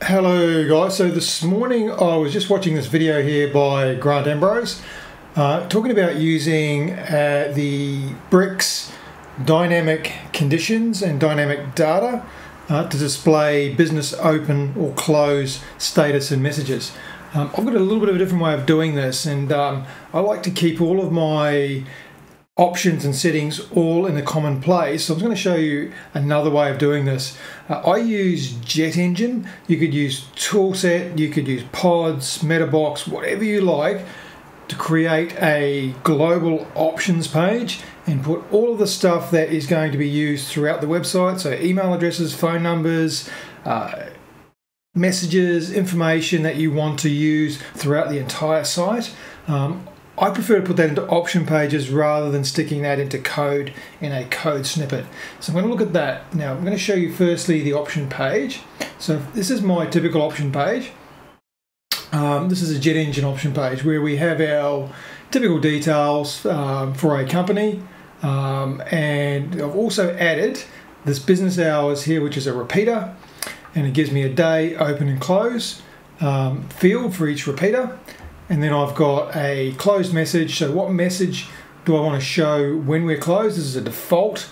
Hello guys, so this morning I was just watching this video here by Grant Ambrose talking about using the Bricks dynamic conditions and dynamic data to display business open or close status and messages. I've got a little bit of a different way of doing this, and I like to keep all of my options and settings all in a common place. So I'm going to show you another way of doing this. I use JetEngine. You could use Toolset, you could use Pods, Metabox, whatever you like, to create a global options page and put all of the stuff that is going to be used throughout the website. So email addresses, phone numbers, messages, information that you want to use throughout the entire site. I prefer to put that into option pages rather than sticking that into code in a code snippet. So I'm going to look at that. Now I'm going to show you firstly the option page. So this is my typical option page. This is a JetEngine option page where we have our typical details for a company. And I've also added this business hours here, which is a repeater. And it gives me a day, open and close field for each repeater. And then I've got a closed message. So what message do I want to show when we're closed? This is a default.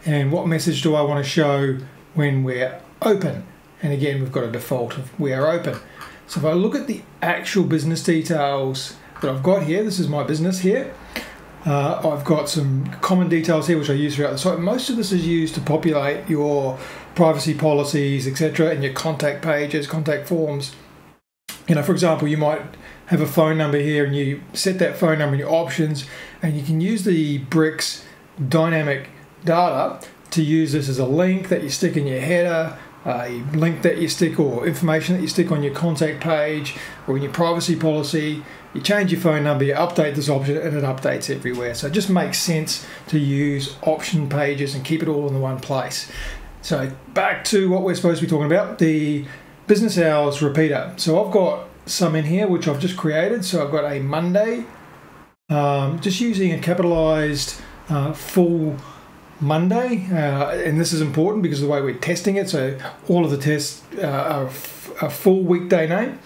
And what message do I want to show when we're open? And again, we've got a default of we are open. So if I look at the actual business details that I've got here, this is my business here. I've got some common details here which I use throughout the site. Most of this is used to populate your privacy policies, etc., and your contact pages, contact forms. You know, for example, you might have a phone number here and you set that phone number in your options, and you can use the Bricks dynamic data to use this as a link that you stick in your header, a link that you stick or information that you stick on your contact page or in your privacy policy. You change your phone number, you update this option, and it updates everywhere. So it just makes sense to use option pages and keep it all in the one place. So back to what we're supposed to be talking about, the business hours repeater. So I've got some in here which I've just created. So I've got a Monday, just using a capitalized full Monday, and this is important because of the way we're testing it. So all of the tests are a full weekday name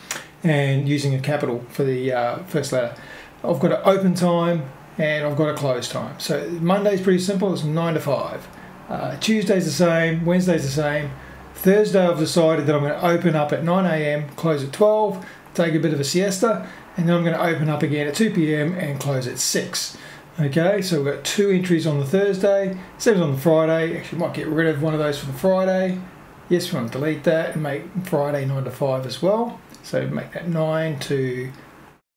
and using a capital for the first letter. I've got an open time and I've got a close time. So Monday's pretty simple, it's 9 to 5. Tuesday's the same, Wednesday's the same. Thursday I've decided that I'm going to open up at 9 AM, close at 12, take a bit of a siesta, and then I'm going to open up again at 2 PM and close at 6. Okay, so we've got 2 entries on the Thursday, same as on the Friday. Actually, might get rid of one of those for the Friday. Yes, we want to delete that and make Friday 9 to 5 as well. So make that 9 to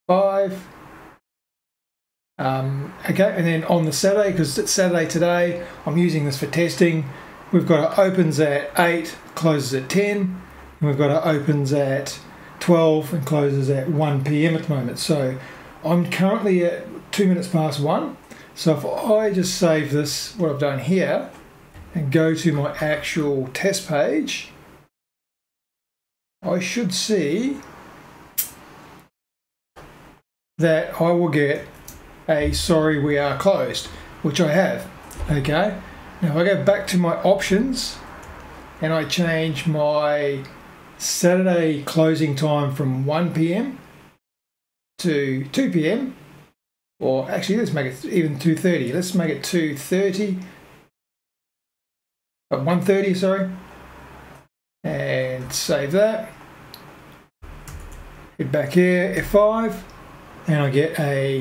5. Okay, and then on the Saturday, because it's Saturday today, I'm using this for testing. We've got it opens at 8, closes at 10, and we've got it opens at 12 and closes at 1 PM at the moment. So I'm currently at 2 minutes past 1. So if I just save this, what I've done here, and go to my actual test page, I should see that I will get a sorry we are closed, which I have. Okay, now if I go back to my options and I change my Saturday closing time from 1 PM to 2 PM, or actually let's make it even 2:30. Let's make it 2:30, 1:30, sorry, and save that. Hit back here, F5, and I get a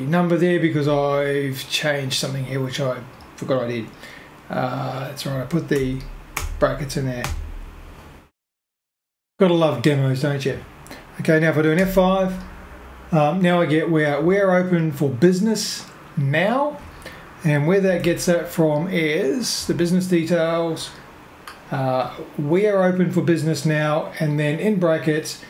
number there because I've changed something here which I forgot I did. That's right, I put the brackets in there. Gotta love demos, don't you? Okay, now if I do an F5, now I get we're open for business now, and where that gets that from is the business details. We are open for business now, and then in brackets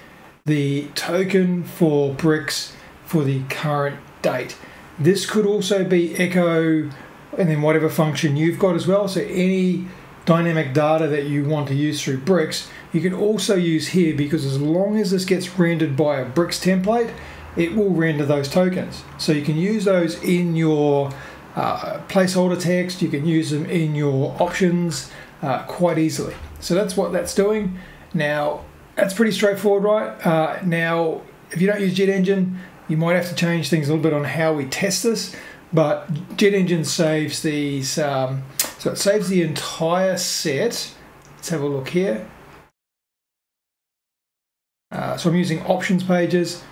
the token for Bricks for the current date. This could also be echo and then whatever function you've got as well. So any dynamic data that you want to use through Bricks, you can also use here, because as long as this gets rendered by a Bricks template, it will render those tokens. So you can use those in your placeholder text, you can use them in your options quite easily. So that's what that's doing. Now, that's pretty straightforward, right? Now, if you don't use JetEngine, you might have to change things a little bit on how we test this, but JetEngine saves these, so it saves the entire set. Let's have a look here. So I'm using options pages.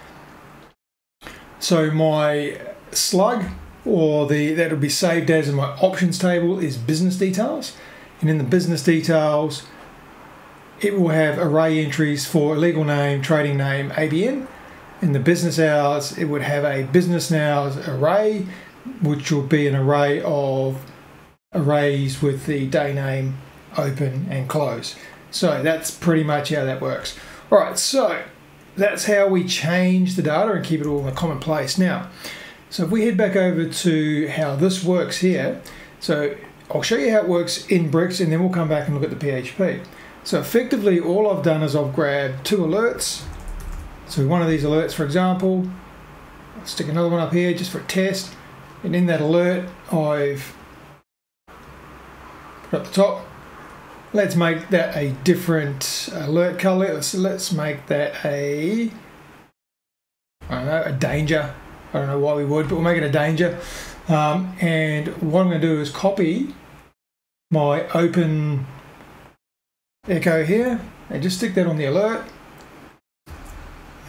So my slug, or that'll be saved as in my options table, is business details. And in the business details, it will have array entries for legal name, trading name, ABN. In the business hours, it would have a business hours array, which will be an array of arrays with the day name, open and close. So that's pretty much how that works. All right, so that's how we change the data and keep it all in a common place. Now, so if we head back over to how this works here, so I'll show you how it works in Bricks, and then we'll come back and look at the PHP. So effectively, all I've done is I've grabbed two alerts. So one of these alerts, for example, I'll stick another one up here just for a test. And in that alert, I've put up the top. Let's make that a different alert color. Let's make that a, I don't know, a danger. I don't know why we would, but we'll make it a danger. And what I'm going to do is copy my open echo here and just stick that on the alert.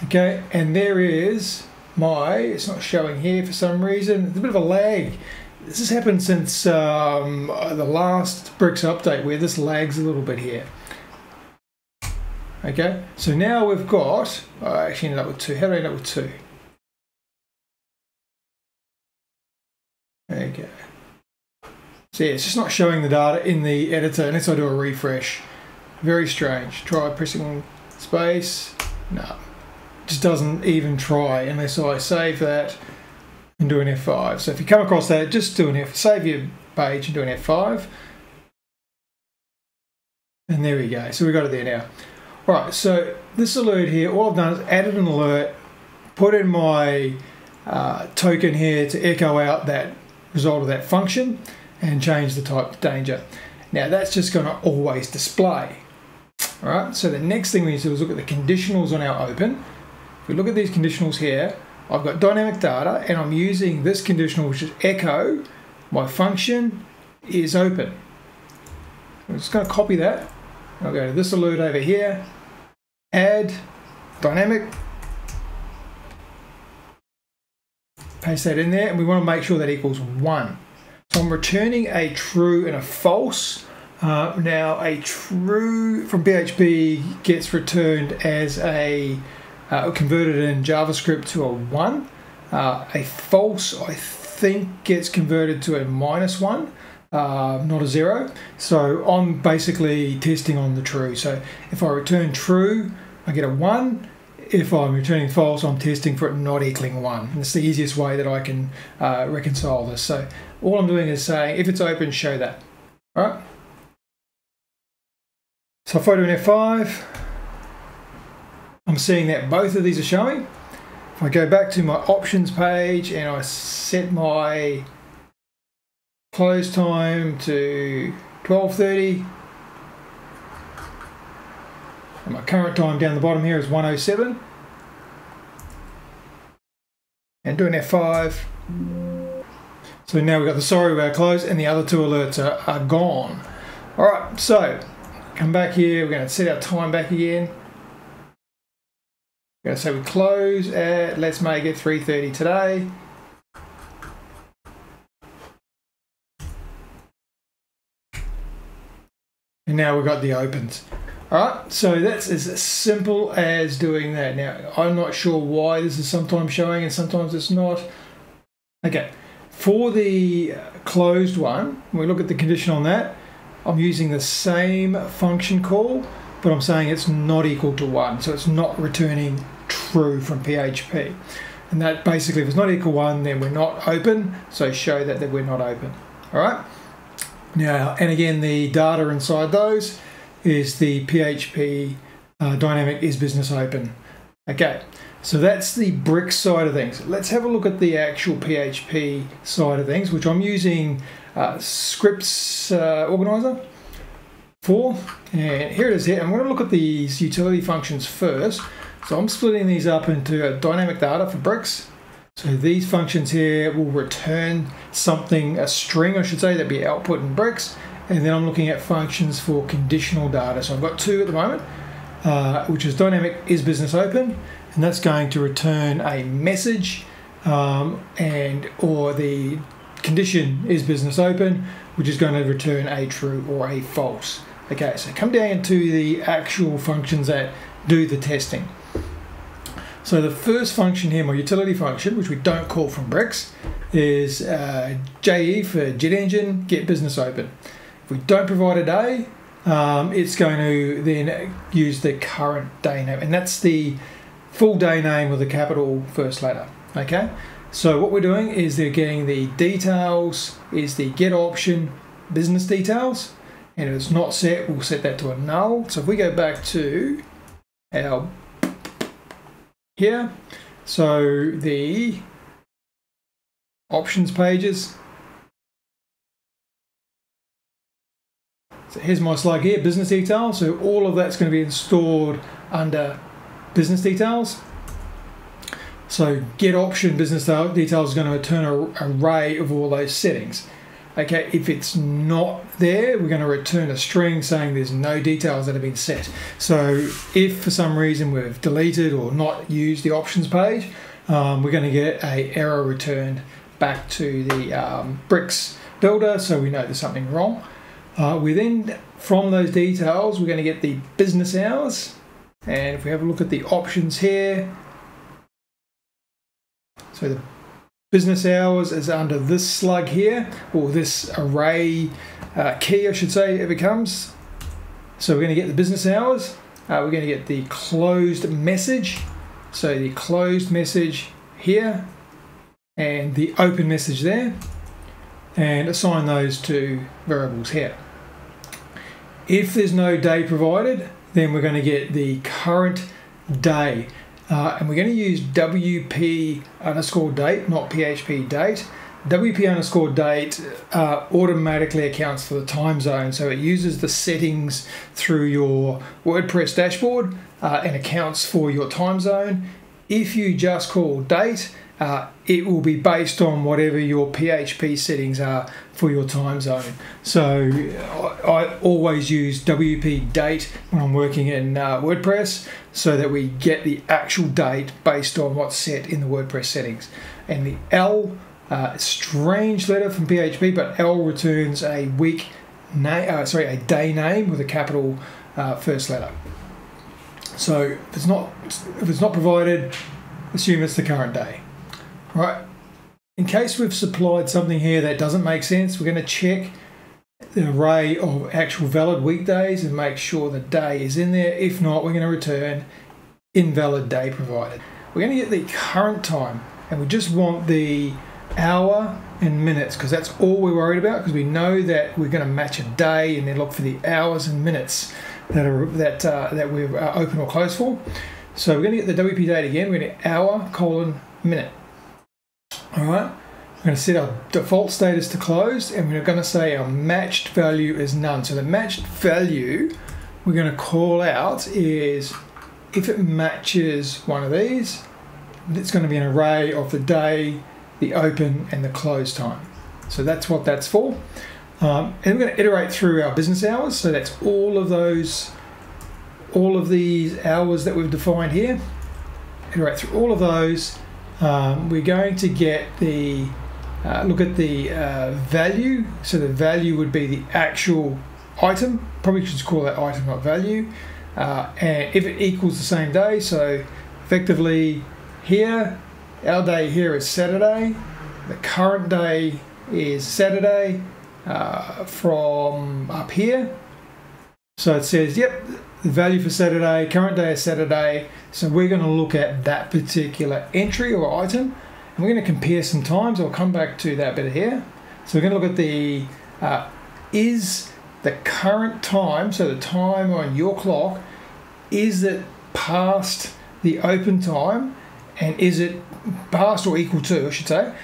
Okay, and there is my, it's not showing here for some reason. There's a bit of a lag. This has happened since the last Bricks update, where this lags a little bit here. Okay, so now we've got, I actually ended up with 2. How did I end up with 2? Okay. So yeah, it's just not showing the data in the editor unless I do a refresh. Very strange. Try pressing space. No, just doesn't even try unless I save that and do an F5. So if you come across that, just do save your page and do an F5. And there we go. So we got it there now. All right, so this alert here, all I've done is added an alert, put in my token here to echo out that result of that function, and change the type to danger. Now that's just going to always display. All right, so the next thing we need to do is look at the conditionals on our open. If we look at these conditionals here, I've got dynamic data, and I'm using this conditional, which is echo. My function is open. I'm just going to copy that. I'll go to this alert over here, add dynamic, paste that in there, and we want to make sure that equals 1. So I'm returning a true and a false. Now a true from PHP gets returned as a converted in JavaScript to a 1. A false, I think, gets converted to a -1, not a 0. So I'm basically testing on the true. So if I return true, I get a 1. If I'm returning false, I'm testing for it not equaling 1. And it's the easiest way that I can reconcile this. So all I'm doing is saying, if it's open, show that. All right. So if I do an F5, I'm seeing that both of these are showing. If I go back to my options page and I set my close time to 12:30, and my current time down the bottom here is 1:07, and do an F5. So now we've got the sorry we are closed, and the other two alerts are gone. All right, so come back here. We're going to set our time back again. We're going to say we close at, let's make it 3:30 today. And now we've got the opens. All right, so that's as simple as doing that. Now, I'm not sure why this is sometimes showing and sometimes it's not. Okay, for the closed one, when we look at the condition on that, I'm using the same function call, but I'm saying it's not equal to 1, so it's not returning true from PHP. And that basically, if it's not equal to 1, then we're not open, so show that we're not open. All right. Now, and again, the data inside those is the PHP dynamic is business open. Okay, so that's the Bricks side of things. Let's have a look at the actual PHP side of things, which I'm using scripts organizer. 4, and here it is here. I'm going to look at these utility functions first. So I'm splitting these up into dynamic data for bricks. So these functions here will return something, a string I should say, that be output in bricks. And then I'm looking at functions for conditional data. So I've got 2 at the moment, which is dynamic is business open, and that's going to return a message, or the condition is business open, which is going to return a true or a false. Okay, so come down to the actual functions that do the testing. So the first function here, my utility function, which we don't call from bricks, is JE for JetEngine, get business open. If we don't provide a day, it's going to then use the current day name, and that's the full day name with a capital first letter. Okay, so what we're doing is they're getting the details, is the get option business details, and if it's not set, we'll set that to a null. So if we go back to our here, so the options pages. So here's my slug here, business details. So all of that's going to be installed under business details. So get option business details is going to return an array of all those settings. Okay, if it's not there, we're going to return a string saying there's no details that have been set. So if for some reason we've deleted or not used the options page, we're going to get an error returned back to the bricks builder, so we know there's something wrong. We then, from those details, we're going to get the business hours. And if we have a look at the options here, so the business hours is under this slug here, or this array key, I should say, it becomes. So we're going to get the business hours. We're going to get the closed message. So the closed message here and the open message there, and assign those to variables here. If there's no day provided, then we're going to get the current day. And we're going to use WP underscore date, not PHP date. WP underscore date automatically accounts for the time zone. So it uses the settings through your WordPress dashboard and accounts for your time zone. If you just call date, it will be based on whatever your PHP settings are for your time zone. So I always use WP date when I'm working in WordPress, so that we get the actual date based on what's set in the WordPress settings. And the L, strange letter from PHP, but L returns a week name, a day name with a capital first letter. So if it's not provided, assume it's the current day. Right. In case we've supplied something here that doesn't make sense, we're going to check the array of actual valid weekdays and make sure the day is in there. If not, we're going to return invalid day provided. We're going to get the current time, and we just want the hour and minutes, because that's all we're worried about, because we know that we're going to match a day and then look for the hours and minutes that we're open or closed for. So we're going to get the WP date again. We're going to get hour colon minute. All right, we're going to set our default status to closed, and we're going to say our matched value is none. So the matched value we're going to call out is, if it matches one of these, it's going to be an array of the day, the open, and the close time. So that's what that's for. And we're going to iterate through our business hours. So that's all of these hours that we've defined here. Iterate through all of those. We're going to get the look at the value. So the value would be the actual item. Probably should call that item, not value. And if it equals the same day, so effectively here, our day here is Saturday. The current day is Saturday from up here. So it says, yep, the value for Saturday, current day is Saturday. So we're going to look at that particular entry or item, and we're going to compare some times. I'll come back to that bit here. So we're going to look at the is the current time, so the time on your clock, is it past the open time, and is it past or equal to, I should say,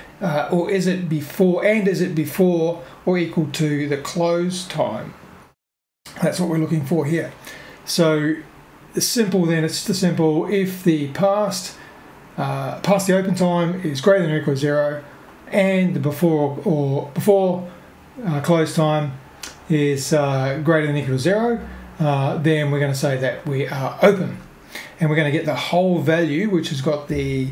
or is it before, and is it before or equal to the close time? That's what we're looking for here. So the simple then, it's the simple if the past the open time is greater than or equal to 0 and the before close time is greater than or equal to 0, then we're going to say that we are open. And we're going to get the whole value, which has got the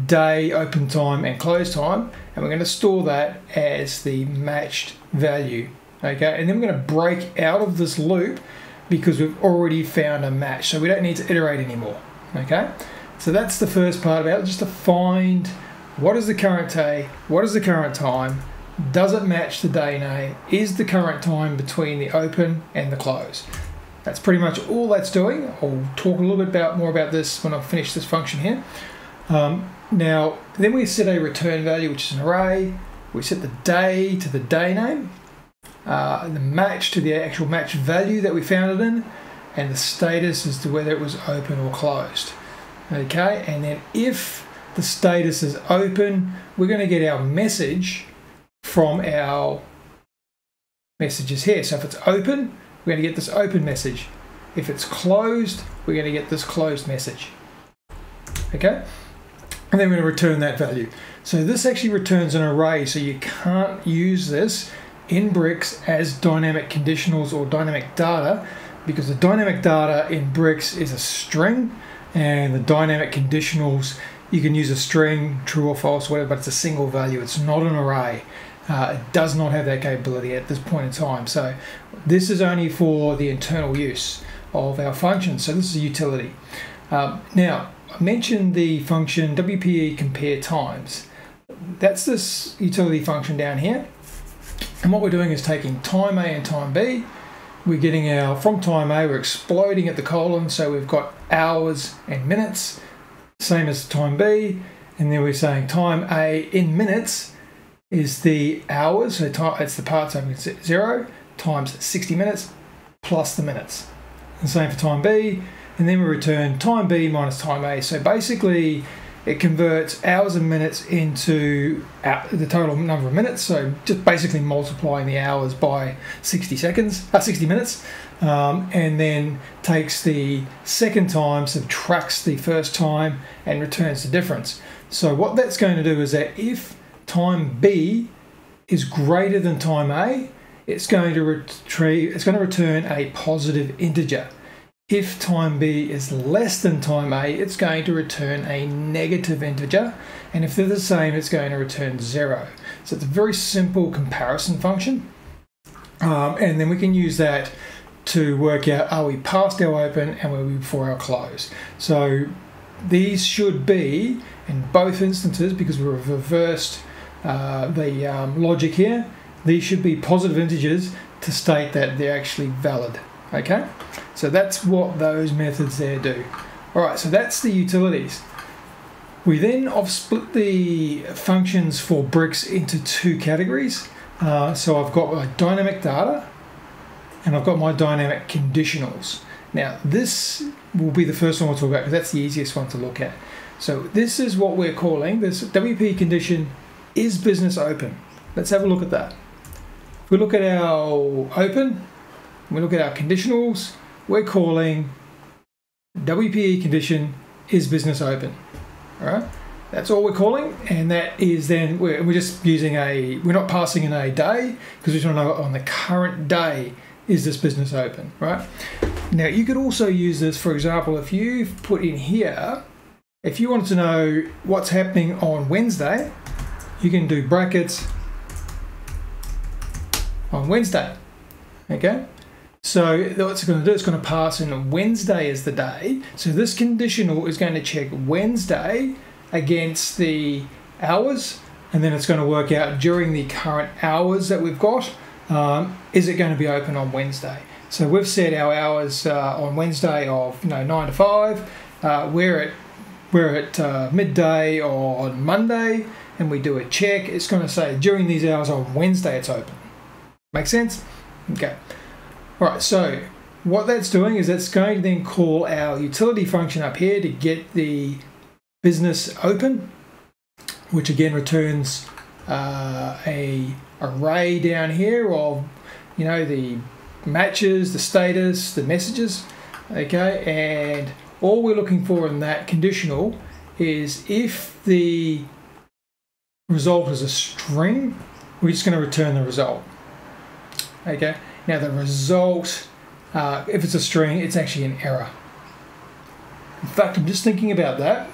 day, open time and close time, and we're going to store that as the matched value. Okay, and then we're going to break out of this loop because we've already found a match, so we don't need to iterate anymore. Okay, so that's the first part about it, just to find what is the current day, what is the current time, does it match the day name, is the current time between the open and the close. That's pretty much all that's doing. I'll talk a little bit more about this when I finish this function here. Now, then we set a return value, which is an array. We set the day to the day name, the match to the actual match value that we found it in, and the status as to whether it was open or closed. Okay, and then if the status is open, we're going to get our message from our messages here. So if it's open, we're going to get this open message. If it's closed, we're going to get this closed message. Okay? And then we're going to return that value. So this actually returns an array, so you can't use this in Bricks as dynamic conditionals or dynamic data, because the dynamic data in Bricks is a string, and the dynamic conditionals, you can use a string, true or false, whatever, but it's a single value. It's not an array. It does not have that capability at this point in time. So this is only for the internal use of our function. So this is a utility. Now, I mentioned the function WPE compare times. That's this utility function down here. And what we're doing is taking time A and time B. We're getting from time A, we're exploding at the colon. So we've got hours and minutes, same as time B. And then we're saying time A in minutes is the hours, so it's the part time 0 times 60 minutes plus the minutes. And same for time B, and then we return time B minus time A. So basically it converts hours and minutes into the total number of minutes, so just basically multiplying the hours by 60 minutes, and then takes the second time, subtracts the first time, and returns the difference. So what that's going to do is that if time B is greater than time A, it's going to return a positive integer. If time B is less than time A, it's going to return a negative integer, and if they're the same, it's going to return 0. So it's a very simple comparison function, and then we can use that to work out, are we past our open and were we before our close. So these should be, in both instances, because we've reversed the logic here, these should be positive integers to state that they're actually valid. Okay, so that's what those methods there do. All right, so that's the utilities. We then have split the functions for Bricks into two categories. So I've got my dynamic data and I've got my dynamic conditionals. Now this will be the first one we'll talk about because that's the easiest one to look at. So this is what we're calling this WP condition is business open. Let's have a look at that. If we look at our open, we look at our conditionals, we're calling WPE condition is business open. All right, that's all we're calling, and that is then we're just using we're not passing in a day because we just want to know on the current day is this business open, right? Now you could also use this, for example, if you've put in here, if you wanted to know what's happening on Wednesday, you can do brackets on Wednesday. Okay, so what it's going to do, it's going to pass in Wednesday as the day. So this conditional is going to check Wednesday against the hours, and then it's going to work out during the current hours that we've got, is it going to be open on Wednesday. So we've set our hours on Wednesday of 9 to 5. We're at midday on Monday, and we do a check. It's going to say during these hours on Wednesday it's open. Make sense? Okay. All right, so what that's doing is it's going to then call our utility function up here to get the business open, which again returns a array down here of the matches, the status, the messages, okay, and all we're looking for in that conditional is if the result is a string, we're just going to return the result. Okay, now the result, if it's a string, it's actually an error. In fact, I'm just thinking about that.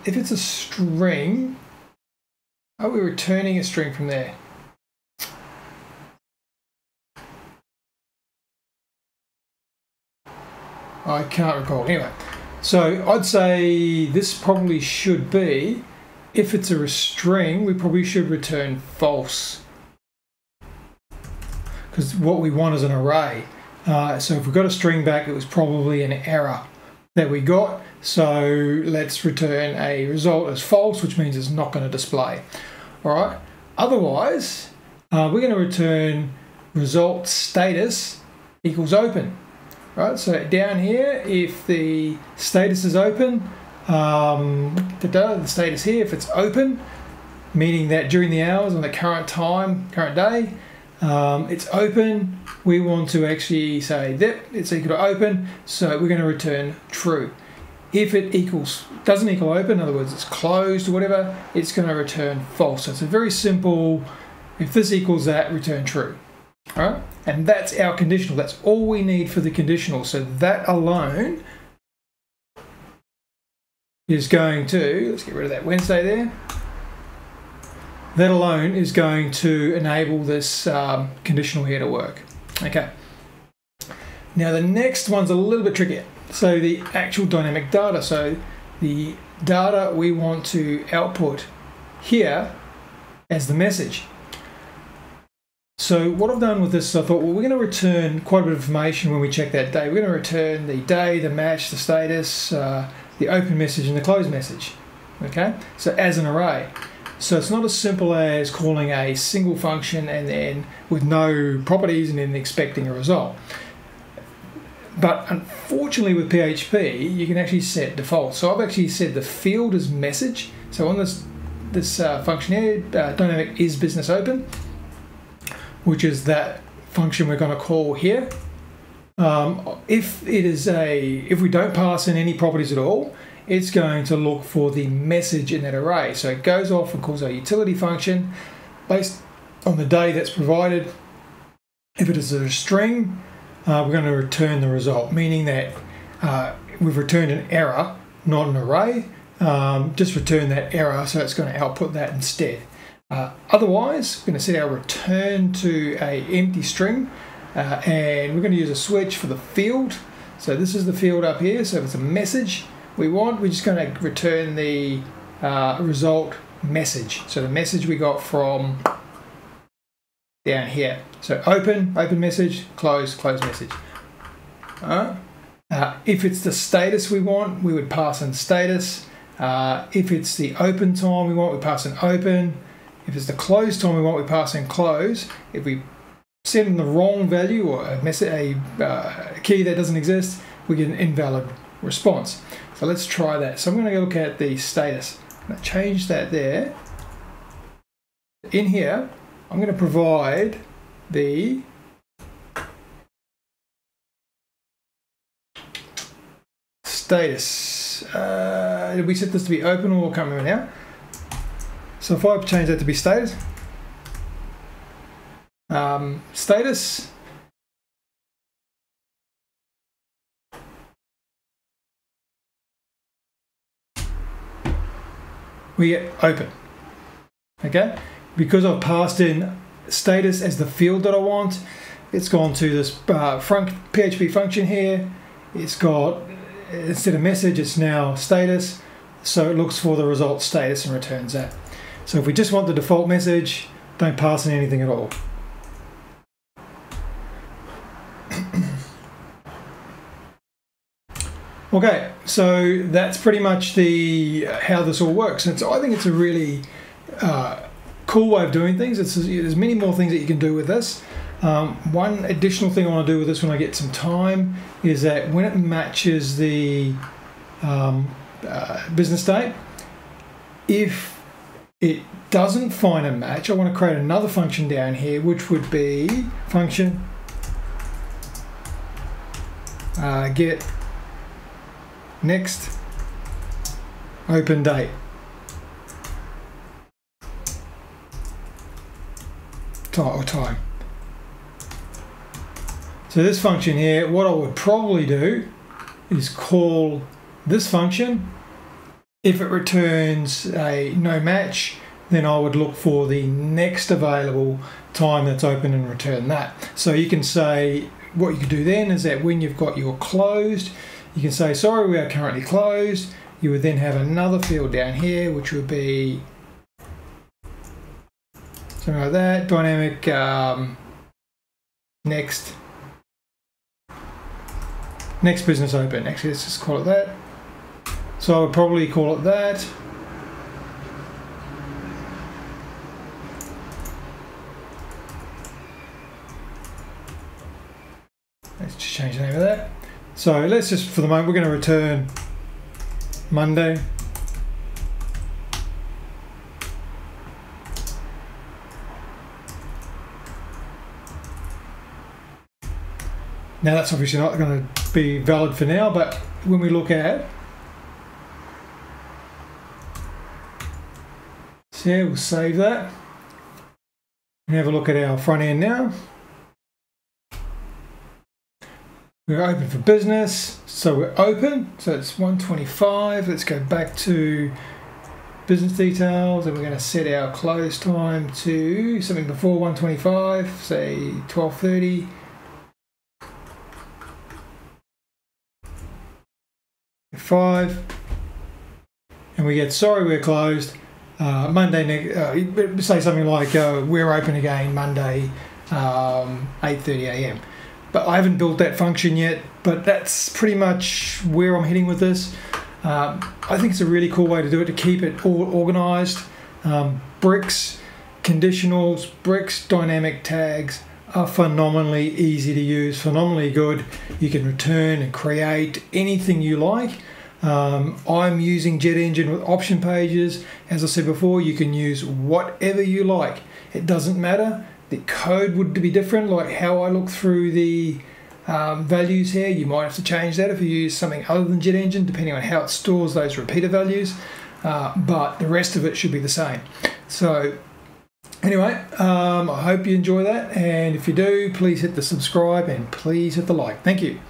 If it's a string, are we returning a string from there? I can't recall. Anyway, so I'd say this probably should be, if it's a string, we probably should return false, because what we want is an array. So if we got a string back, it was probably an error that we got. So let's return a result as false, which means it's not going to display. All right. Otherwise, we're going to return result status equals open. Right. So down here, if the status is open, the status here, if it's open, meaning that during the hours on the current time, current day, it's open, we want to actually say that it's equal to open, so we're going to return true. If it doesn't equal open, in other words it's closed or whatever, it's going to return false. So it's a very simple, if this equals that, return true. All right, and that's our conditional. That's all we need for the conditional. So that alone is going to, let's get rid of that Wednesday there. That alone is going to enable this conditional here to work. Okay. Now the next one's a little bit trickier. So the actual dynamic data. So the data we want to output here as the message. So what I've done with this, I thought, well, we're going to return quite a bit of information when we check that day. We're going to return the day, the match, the status, the open message, and the close message. Okay, so as an array. So it's not as simple as calling a single function and then with no properties and then expecting a result. But unfortunately with PHP, you can actually set default. So I've actually set the field as message. So on this function here, dynamic is business open, which is that function we're going to call here. If we don't pass in any properties at all, it's going to look for the message in that array. So it goes off and calls our utility function based on the day that's provided. If it is a string, we're going to return the result, meaning that we've returned an error, not an array. Just return that error, so it's going to output that instead. Otherwise, we're going to set our return to an empty string, and we're going to use a switch for the field. So this is the field up here. So if it's a message we're just going to return the result message. So the message we got from down here. So open message, close message. If it's the status we want, we would pass in status. If it's the open time we want, we pass in open. If it's the close time we want, we pass in close. If we send in the wrong value or a key that doesn't exist, we get an invalid response. So let's try that. So I'm going to look at the status. I'm going to change that there. In here, I'm going to provide the status. Did we set this to be open or I can't remember now? So if I change that to be status, status, we get open. Okay, because I've passed in status as the field that I want, it's gone to this PHP function here. It's got, instead of message, it's now status. So it looks for the result status and returns that. So if we just want the default message, don't pass in anything at all. Okay, so that's pretty much how this all works. And so I think it's a really cool way of doing things. There's many more things that you can do with this. One additional thing I want to do with this when I get some time is that when it matches the business date, if it doesn't find a match, I want to create another function down here, which would be function get next open date. Time. So this function here, what I would probably do is call this function. If it returns a no match, then I would look for the next available time that's open and return that. So you can say, what you could do then is that when you've got your closed, you can say, sorry, we are currently closed. You would then have another field down here, which would be something like that, dynamic next business open. Actually, let's just call it that. So I would probably call it that. Let's just change the name of that. So let's just, for the moment, we're going to return Monday. Now that's obviously not going to be valid for now, but when we look at, so yeah, we'll save that and have a look at our front end now. We're open for business, so we're open, so it's 1:25. Let's go back to business details, and we're going to set our close time to something before 1:25, say 12:30. Five, and we get sorry we're closed. Monday, say something like we're open again Monday, 8:30 a.m. But I haven't built that function yet, but that's pretty much where I'm heading with this. I think it's a really cool way to do it, to keep it all organized. Bricks, conditionals, bricks, dynamic tags are phenomenally easy to use, phenomenally good. You can return and create anything you like. I'm using JetEngine with option pages. As I said before, you can use whatever you like. It doesn't matter. The code would be different, like how I look through the values here. You might have to change that if you use something other than JetEngine, depending on how it stores those repeater values. But the rest of it should be the same. So anyway, I hope you enjoy that. And if you do, please hit the subscribe and please hit the like. Thank you.